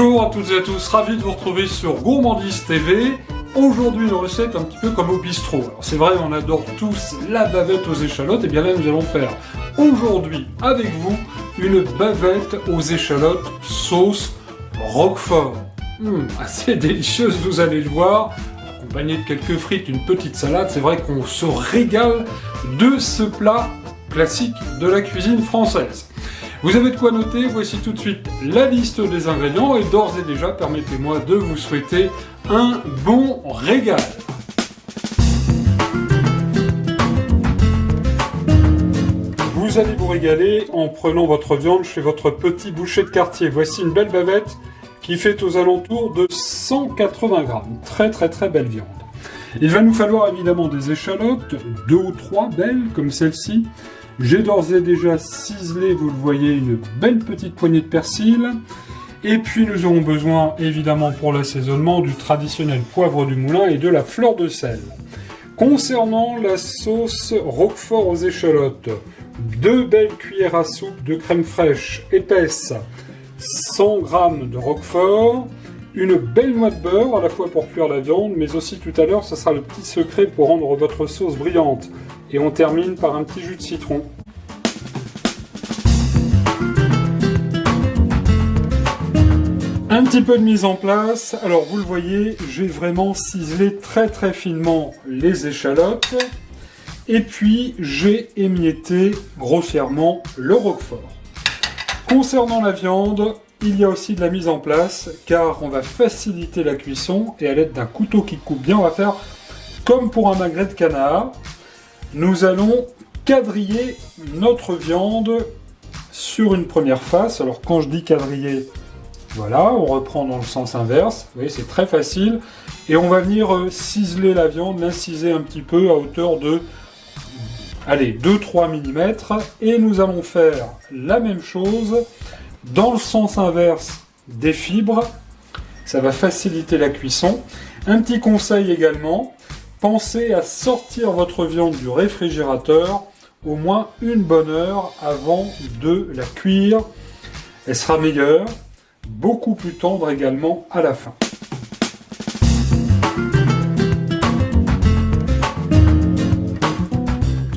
Bonjour à toutes et à tous, ravi de vous retrouver sur Gourmandise TV. Aujourd'hui une recette un petit peu comme au bistrot. Alors c'est vrai, on adore tous la bavette aux échalotes, et bien là nous allons faire aujourd'hui avec vous une bavette aux échalotes sauce Roquefort. Assez délicieuse, vous allez le voir, accompagnée de quelques frites, une petite salade. C'est vrai qu'on se régale de ce plat classique de la cuisine française. Vous avez de quoi noter, voici tout de suite la liste des ingrédients et d'ores et déjà, permettez-moi de vous souhaiter un bon régal. Vous allez vous régaler en prenant votre viande chez votre petit boucher de quartier. Voici une belle bavette qui fait aux alentours de 180 grammes. Très belle viande. Il va nous falloir évidemment des échalotes, 2 ou 3 belles comme celle-ci. J'ai d'ores et déjà ciselé, vous le voyez, une belle petite poignée de persil. Et puis nous aurons besoin, évidemment pour l'assaisonnement, du traditionnel poivre du moulin et de la fleur de sel. Concernant la sauce Roquefort aux échalotes, 2 belles cuillères à soupe de crème fraîche épaisse, 100 g de Roquefort, une belle noix de beurre, à la fois pour cuire la viande, mais aussi tout à l'heure, ce sera le petit secret pour rendre votre sauce brillante. Et on termine par un petit jus de citron. Un petit peu de mise en place. Alors vous le voyez, j'ai vraiment ciselé très finement les échalotes. Et puis j'ai émietté grossièrement le Roquefort. Concernant la viande, il y a aussi de la mise en place, car on va faciliter la cuisson et à l'aide d'un couteau qui coupe bien, on va faire comme pour un magret de canard. Nous allons quadriller notre viande sur une première face. Alors quand je dis quadriller, voilà, on reprend dans le sens inverse. Vous voyez, c'est très facile. Et on va venir ciseler la viande, l'inciser un petit peu à hauteur de 2-3 mm. Et nous allons faire la même chose dans le sens inverse des fibres. Ça va faciliter la cuisson. Un petit conseil également. Pensez à sortir votre viande du réfrigérateur au moins une bonne heure avant de la cuire. Elle sera meilleure, beaucoup plus tendre également à la fin.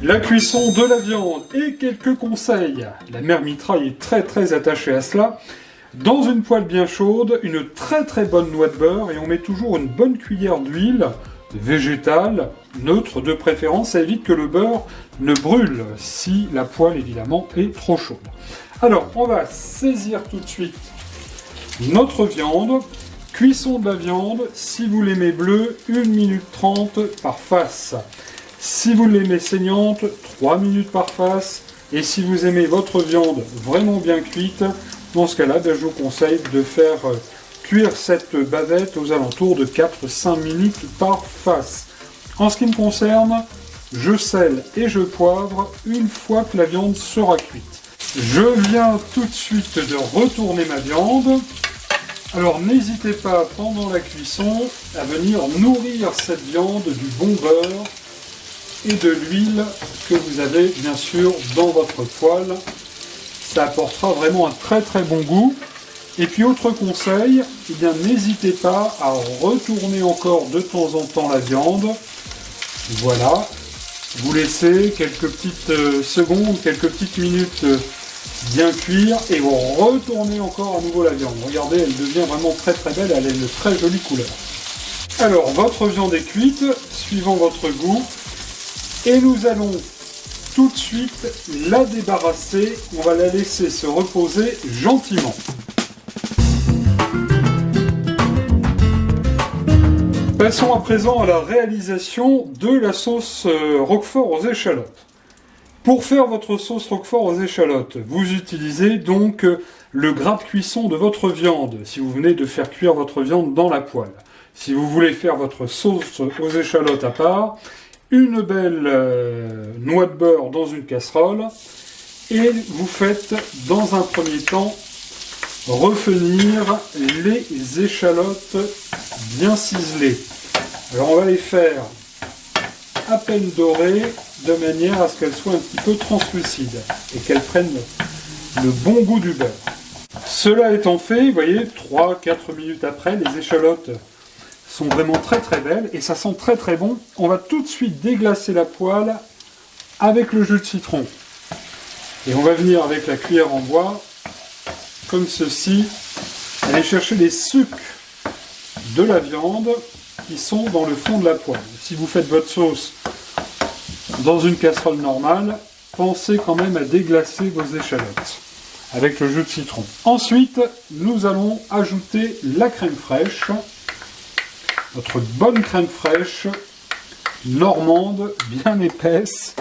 La cuisson de la viande et quelques conseils. La mère Mitraille est très attachée à cela. Dans une poêle bien chaude, une très bonne noix de beurre et on met toujours une bonne cuillère d'huile végétale, neutre de préférence, ça évite que le beurre ne brûle si la poêle évidemment est trop chaude. Alors on va saisir tout de suite notre viande, cuisson de la viande, si vous l'aimez bleue, 1 minute 30 par face. Si vous l'aimez saignante, 3 minutes par face. Et si vous aimez votre viande vraiment bien cuite, dans ce cas-là, je vous conseille de faire cuire cette bavette aux alentours de 4-5 minutes par face. En ce qui me concerne, je sèle et je poivre une fois que la viande sera cuite. Je viens tout de suite de retourner ma viande. Alors n'hésitez pas pendant la cuisson à venir nourrir cette viande du bon beurre et de l'huile que vous avez bien sûr dans votre poêle. Ça apportera vraiment un très bon goût. Et puis autre conseil, eh bien n'hésitez pas à retourner encore de temps en temps la viande. Voilà, vous laissez quelques petites secondes, quelques petites minutes bien cuire et vous retournez encore à nouveau la viande. Regardez, elle devient vraiment très belle, elle a une très jolie couleur. Alors votre viande est cuite, suivant votre goût, et nous allons tout de suite la débarrasser. On va la laisser se reposer gentiment. Passons à présent à la réalisation de la sauce Roquefort aux échalotes. Pour faire votre sauce Roquefort aux échalotes, vous utilisez donc le gras de cuisson de votre viande, si vous venez de faire cuire votre viande dans la poêle. Si vous voulez faire votre sauce aux échalotes à part, une belle noix de beurre dans une casserole, et vous faites dans un premier temps revenir les échalotes bien ciselées. Alors on va les faire à peine dorées de manière à ce qu'elles soient un petit peu translucides et qu'elles prennent le bon goût du beurre. Cela étant fait, vous voyez, 3-4 minutes après, les échalotes sont vraiment très très belles et ça sent très très bon. On va tout de suite déglacer la poêle avec le jus de citron. Et on va venir avec la cuillère en bois, comme ceci, aller chercher les sucs de la viande qui sont dans le fond de la poêle. Si vous faites votre sauce dans une casserole normale, pensez quand même à déglacer vos échalotes avec le jus de citron. Ensuite, nous allons ajouter la crème fraîche, notre bonne crème fraîche, normande, bien épaisse.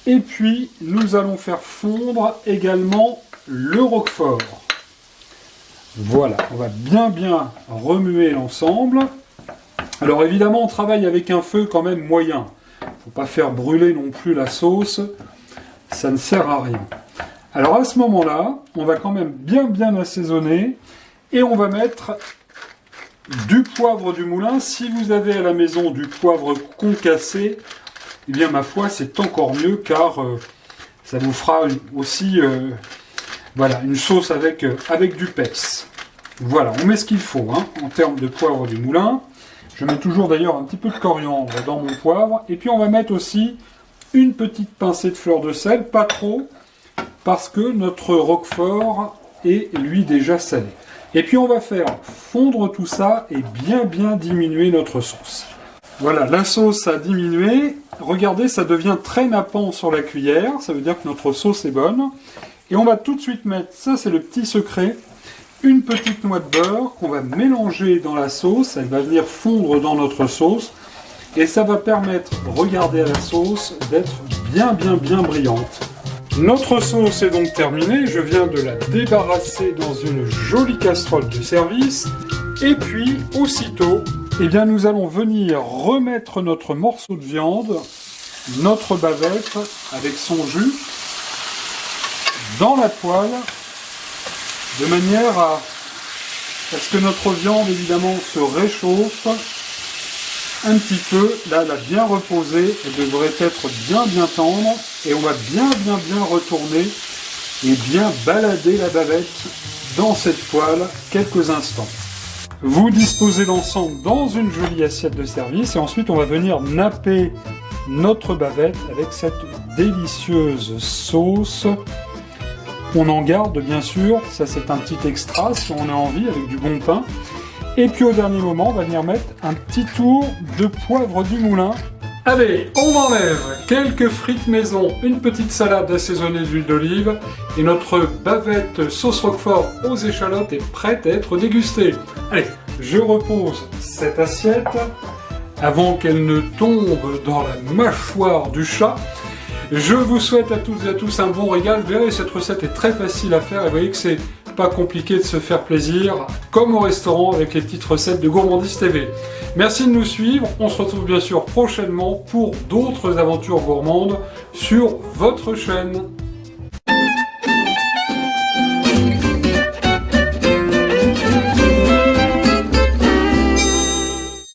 Et puis, nous allons faire fondre également le roquefort. Voilà, on va bien remuer l'ensemble. Alors évidemment, on travaille avec un feu quand même moyen. Il ne faut pas faire brûler non plus la sauce, ça ne sert à rien. Alors à ce moment-là, on va quand même bien assaisonner et on va mettre du poivre du moulin. Si vous avez à la maison du poivre concassé, eh bien ma foi c'est encore mieux car ça vous fera aussi voilà, une sauce avec du peps. Voilà, on met ce qu'il faut hein, en termes de poivre du moulin. Je mets toujours d'ailleurs un petit peu de coriandre dans mon poivre. Et puis on va mettre aussi une petite pincée de fleur de sel, pas trop, parce que notre roquefort est lui déjà salé. Et puis on va faire fondre tout ça et bien diminuer notre sauce. Voilà, la sauce a diminué. Regardez, ça devient très nappant sur la cuillère. Ça veut dire que notre sauce est bonne. Et on va tout de suite mettre, ça c'est le petit secret, une petite noix de beurre qu'on va mélanger dans la sauce. Elle va venir fondre dans notre sauce. Et ça va permettre, regardez à la sauce, d'être bien brillante. Notre sauce est donc terminée, je viens de la débarrasser dans une jolie casserole de service. Et puis, aussitôt, eh bien, nous allons venir remettre notre morceau de viande, notre bavette, avec son jus, dans la poêle, de manière à ce que notre viande, évidemment, se réchauffe un petit peu. Là, elle a bien reposé, elle devrait être bien tendre. Et on va bien retourner et bien balader la bavette dans cette poêle quelques instants. Vous disposez l'ensemble dans une jolie assiette de service et ensuite on va venir napper notre bavette avec cette délicieuse sauce. On en garde bien sûr, ça c'est un petit extra si on a envie avec du bon pain. Et puis au dernier moment, on va venir mettre un petit tour de poivre du moulin. Allez, on enlève quelques frites maison, une petite salade assaisonnée d'huile d'olive et notre bavette sauce roquefort aux échalotes est prête à être dégustée. Allez, je repose cette assiette avant qu'elle ne tombe dans la mâchoire du chat. Je vous souhaite à toutes et à tous un bon régal. Vous verrez, cette recette est très facile à faire et vous voyez que c'est pas compliqué de se faire plaisir, comme au restaurant avec les petites recettes de Gourmandise TV. Merci de nous suivre, on se retrouve bien sûr prochainement pour d'autres aventures gourmandes sur votre chaîne.